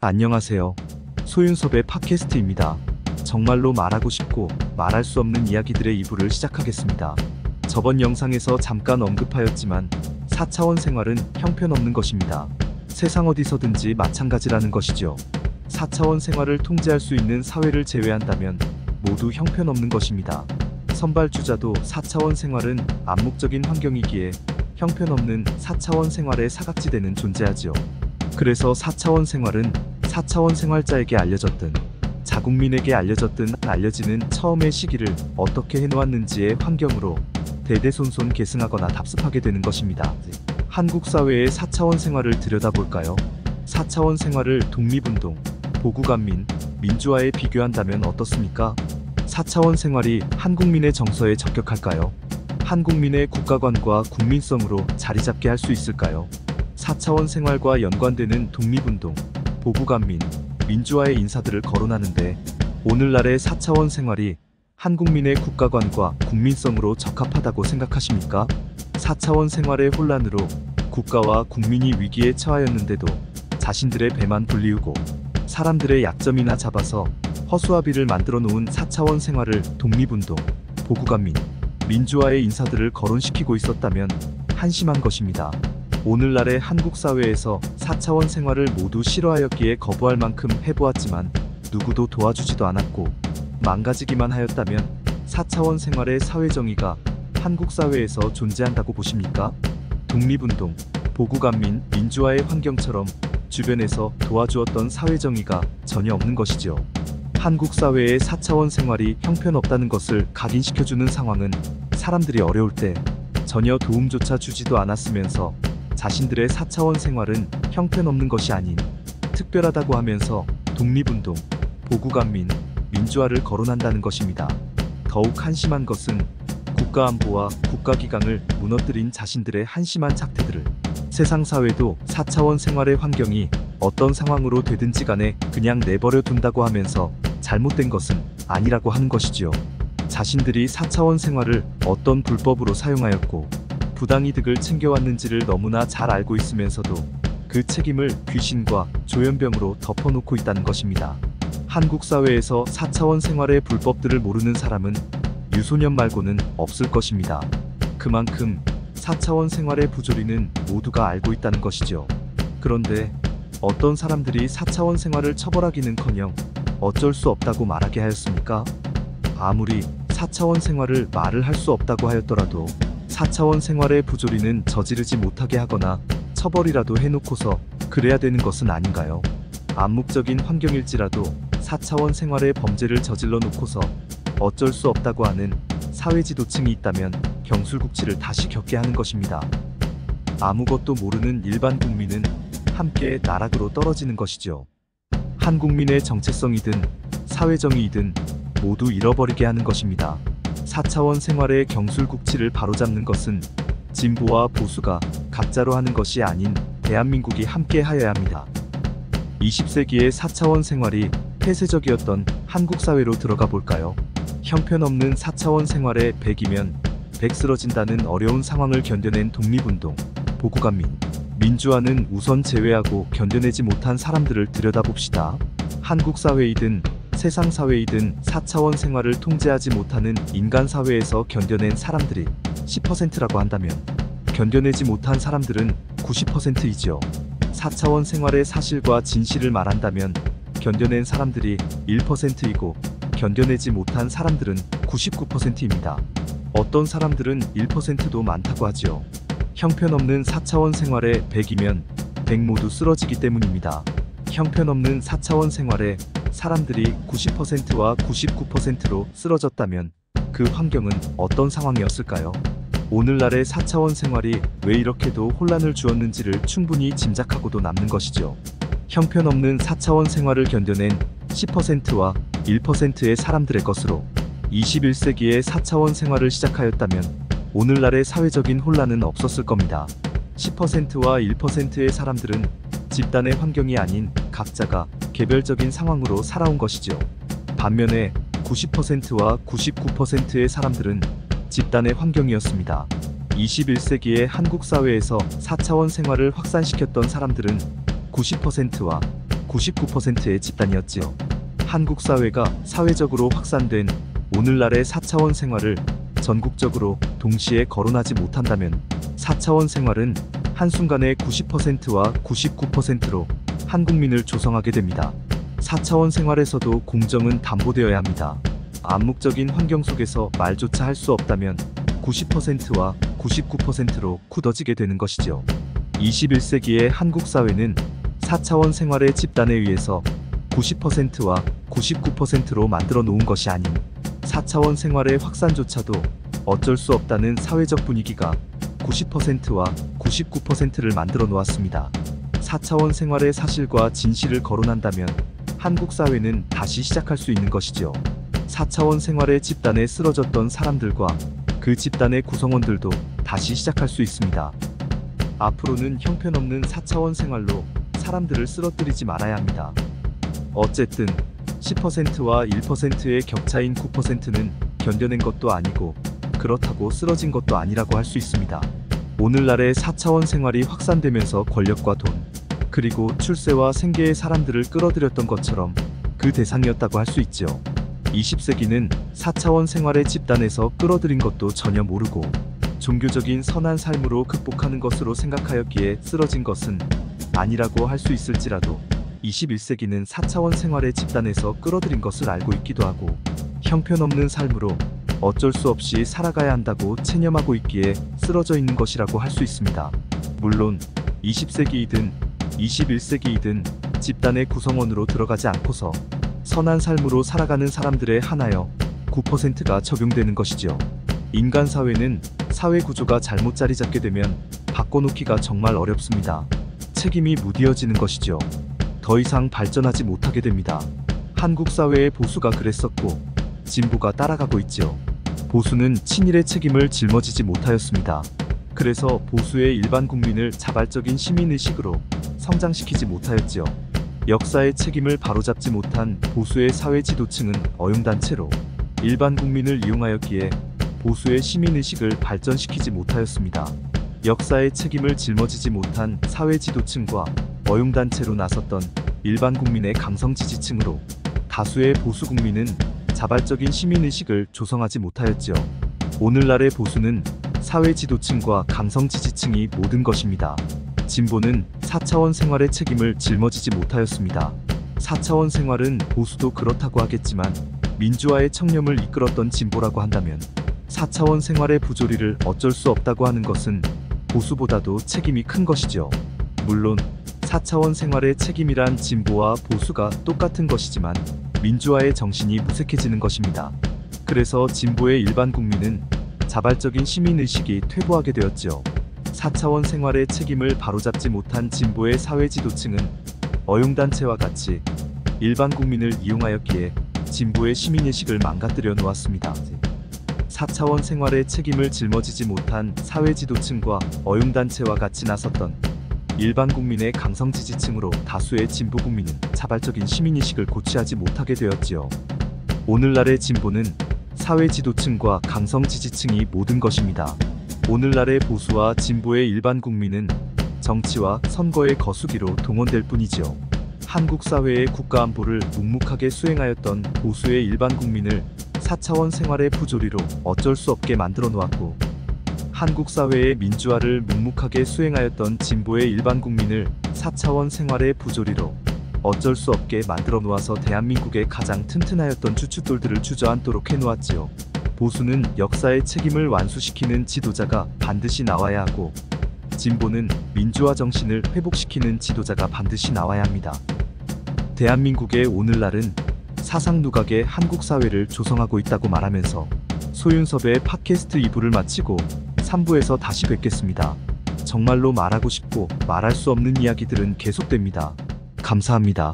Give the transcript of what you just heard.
안녕하세요. 소윤섭의 팟캐스트입니다. 정말로 말하고 싶고 말할 수 없는 이야기들의 2부를 시작하겠습니다. 저번 영상에서 잠깐 언급하였지만 4차원 생활은 형편없는 것입니다. 세상 어디서든지 마찬가지라는 것이죠. 4차원 생활을 통제할 수 있는 사회를 제외한다면 모두 형편없는 것입니다. 선발주자도 4차원 생활은 암묵적인 환경이기에 형편없는 4차원 생활의 사각지대는 존재하지요. 그래서 4차원 생활은 4차원 생활자에게 알려졌든 자국민에게 알려졌든 알려지는 처음의 시기를 어떻게 해놓았는지의 환경으로 대대손손 계승하거나 답습하게 되는 것입니다. 한국 사회의 4차원 생활을 들여다볼까요? 4차원 생활을 독립운동, 보국안민, 민주화에 비교한다면 어떻습니까? 4차원 생활이 한국민의 정서에 적격할까요? 한국민의 국가관과 국민성으로 자리잡게 할 수 있을까요? 4차원 생활과 연관되는 독립운동, 보국안민, 민주화의 인사들을 거론하는데 오늘날의 4차원 생활이 한국민의 국가관과 국민성으로 적합하다고 생각하십니까? 4차원 생활의 혼란으로 국가와 국민이 위기에 처하였는데도 자신들의 배만 불리우고 사람들의 약점이나 잡아서 허수아비를 만들어 놓은 4차원 생활을 독립운동, 보국안민, 민주화의 인사들을 거론시키고 있었다면 한심한 것입니다. 오늘날의 한국 사회에서 4차원 생활을 모두 싫어하였기에 거부할 만큼 해보았지만 누구도 도와주지도 않았고 망가지기만 하였다면 4차원 생활의 사회정의가 한국 사회에서 존재한다고 보십니까? 독립운동, 보국안민, 민주화의 환경처럼 주변에서 도와주었던 사회정의가 전혀 없는 것이죠. 한국 사회의 4차원 생활이 형편없다는 것을 각인시켜주는 상황은 사람들이 어려울 때 전혀 도움조차 주지도 않았으면서 자신들의 4차원 생활은 형편없는 것이 아닌 특별하다고 하면서 독립운동, 보국안민, 민주화를 거론한다는 것입니다. 더욱 한심한 것은 국가안보와 국가기강을 무너뜨린 자신들의 한심한 작태들을 세상 사회도 4차원 생활의 환경이 어떤 상황으로 되든지 간에 그냥 내버려 둔다고 하면서 잘못된 것은 아니라고 하는 것이지요. 자신들이 4차원 생활을 어떤 불법으로 사용하였고 부당이득을 챙겨왔는지를 너무나 잘 알고 있으면서도 그 책임을 귀신과 조현병으로 덮어놓고 있다는 것입니다. 한국 사회에서 4차원 생활의 불법들을 모르는 사람은 유소년 말고는 없을 것입니다. 그만큼 4차원 생활의 부조리는 모두가 알고 있다는 것이죠. 그런데 어떤 사람들이 4차원 생활을 처벌하기는커녕 어쩔 수 없다고 말하게 하였습니까? 아무리 4차원 생활을 말을 할 수 없다고 하였더라도 4차원 생활의 부조리는 저지르지 못하게 하거나 처벌이라도 해놓고서 그래야 되는 것은 아닌가요? 암묵적인 환경일지라도 4차원 생활의 범죄를 저질러 놓고서 어쩔 수 없다고 하는 사회지도층이 있다면 경술국치를 다시 겪게 하는 것입니다. 아무것도 모르는 일반 국민은 함께 나락으로 떨어지는 것이죠. 한 국민의 정체성이든 사회정의이든 모두 잃어버리게 하는 것입니다. 4차원 생활의 경술국치를 바로잡는 것은 진보와 보수가 각자로 하는 것이 아닌 대한민국이 함께 하여야 합니다. 20세기의 4차원 생활이 폐쇄적이었던 한국 사회로 들어가 볼까요? 형편없는 4차원 생활의 100이면 100 쓰러진다는 어려운 상황을 견뎌낸 독립운동, 보국안민, 민주화는 우선 제외하고 견뎌내지 못한 사람들을 들여다봅시다. 한국 사회이든 세상 사회이든 4차원 생활을 통제하지 못하는 인간 사회에서 견뎌낸 사람들이 10%라고 한다면 견뎌내지 못한 사람들은 90%이지요. 4차원 생활의 사실과 진실을 말한다면 견뎌낸 사람들이 1%이고 견뎌내지 못한 사람들은 99%입니다. 어떤 사람들은 1%도 많다고 하지요. 형편없는 4차원 생활의 100이면 100 모두 쓰러지기 때문입니다. 형편없는 4차원 생활에 사람들이 90%와 99%로 쓰러졌다면 그 환경은 어떤 상황이었을까요? 오늘날의 4차원 생활이 왜 이렇게도 혼란을 주었는지를 충분히 짐작하고도 남는 것이죠. 형편없는 4차원 생활을 견뎌낸 10%와 1%의 사람들의 것으로 21세기의 4차원 생활을 시작하였다면 오늘날의 사회적인 혼란은 없었을 겁니다. 10%와 1%의 사람들은 집단의 환경이 아닌 각자가 개별적인 상황으로 살아온 것이죠. 반면에 90%와 99%의 사람들은 집단의 환경이었습니다. 21세기의 한국 사회에서 4차원 생활을 확산시켰던 사람들은 90%와 99%의 집단이었지요. 한국 사회가 사회적으로 확산된 오늘날의 4차원 생활을 전국적으로 동시에 거론하지 못한다면 4차원 생활은 한순간에 90%와 99%로 한국민을 조성하게 됩니다. 4차원 생활에서도 공정은 담보되어야 합니다. 암묵적인 환경 속에서 말조차 할 수 없다면 90%와 99%로 굳어지게 되는 것이죠. 21세기의 한국 사회는 4차원 생활의 집단에 의해서 90%와 99%로 만들어 놓은 것이 아닌 4차원 생활의 확산조차도 어쩔 수 없다는 사회적 분위기가 90%와 99%를 만들어 놓았습니다. 4차원 생활의 사실과 진실을 거론한다면 한국 사회는 다시 시작할 수 있는 것이죠. 4차원 생활의 집단에 쓰러졌던 사람들과 그 집단의 구성원들도 다시 시작할 수 있습니다. 앞으로는 형편없는 4차원 생활로 사람들을 쓰러뜨리지 말아야 합니다. 어쨌든 10%와 1%의 격차인 9%는 견뎌낸 것도 아니고 그렇다고 쓰러진 것도 아니라고 할 수 있습니다. 오늘날의 4차원 생활이 확산되면서 권력과 돈, 그리고 출세와 생계의 사람들을 끌어들였던 것처럼 그 대상이었다고 할 수 있죠. 20세기는 4차원 생활의 집단에서 끌어들인 것도 전혀 모르고 종교적인 선한 삶으로 극복하는 것으로 생각하였기에 쓰러진 것은 아니라고 할 수 있을지라도 21세기는 4차원 생활의 집단에서 끌어들인 것을 알고 있기도 하고 형편없는 삶으로 어쩔 수 없이 살아가야 한다고 체념하고 있기에 쓰러져 있는 것이라고 할 수 있습니다. 물론 20세기이든 21세기이든 집단의 구성원으로 들어가지 않고서 선한 삶으로 살아가는 사람들의 하나여 9%가 적용되는 것이죠. 인간 사회는 사회 구조가 잘못 자리 잡게 되면 바꿔놓기가 정말 어렵습니다. 책임이 무디어지는 것이죠. 더 이상 발전하지 못하게 됩니다. 한국 사회의 보수가 그랬었고 진보가 따라가고 있죠. 보수는 친일의 책임을 짊어지지 못하였습니다. 그래서 보수의 일반 국민을 자발적인 시민의식으로 성장시키지 못하였지요. 역사의 책임을 바로잡지 못한 보수의 사회 지도층은 어용단체로 일반 국민을 이용하였기에 보수의 시민의식을 발전시키지 못하였습니다. 역사의 책임을 짊어지지 못한 사회 지도층과 어용단체로 나섰던 일반 국민의 강성 지지층으로 다수의 보수 국민은 자발적인 시민의식을 조성하지 못하였지요. 오늘날의 보수는 사회 지도층과 강성 지지층이 모든 것입니다. 진보는 4차원 생활의 책임을 짊어지지 못하였습니다. 4차원 생활은 보수도 그렇다고 하겠지만 민주화의 청렴을 이끌었던 진보라고 한다면 4차원 생활의 부조리를 어쩔 수 없다고 하는 것은 보수보다도 책임이 큰 것이죠. 물론 4차원 생활의 책임이란 진보와 보수가 똑같은 것이지만 민주화의 정신이 무색해지는 것입니다. 그래서 진보의 일반 국민은 자발적인 시민의식이 퇴보하게 되었지요. 4차원 생활의 책임을 바로잡지 못한 진보의 사회 지도층은 어용단체와 같이 일반 국민을 이용하였기에 진보의 시민의식을 망가뜨려 놓았습니다. 4차원 생활의 책임을 짊어지지 못한 사회 지도층과 어용단체와 같이 나섰던 일반 국민의 강성 지지층으로 다수의 진보 국민은 자발적인 시민의식을 고취하지 못하게 되었지요. 오늘날의 진보는 사회 지도층과 강성 지지층이 모든 것입니다. 오늘날의 보수와 진보의 일반 국민은 정치와 선거의 거수기로 동원될 뿐이지요. 한국 사회의 국가 안보를 묵묵하게 수행하였던 보수의 일반 국민을 4차원 생활의 부조리로 어쩔 수 없게 만들어 놓았고 한국 사회의 민주화를 묵묵하게 수행하였던 진보의 일반 국민을 4차원 생활의 부조리로 어쩔 수 없게 만들어 놓아서 대한민국의 가장 튼튼하였던 주춧돌들을 주저앉도록 해놓았지요. 보수는 역사의 책임을 완수시키는 지도자가 반드시 나와야 하고 진보는 민주화 정신을 회복시키는 지도자가 반드시 나와야 합니다. 대한민국의 오늘날은 사상 누각의 한국 사회를 조성하고 있다고 말하면서 소윤섭의 팟캐스트 2부를 마치고 3부에서 다시 뵙겠습니다. 정말로 말하고 싶고 말할 수 없는 이야기들은 계속됩니다. 감사합니다.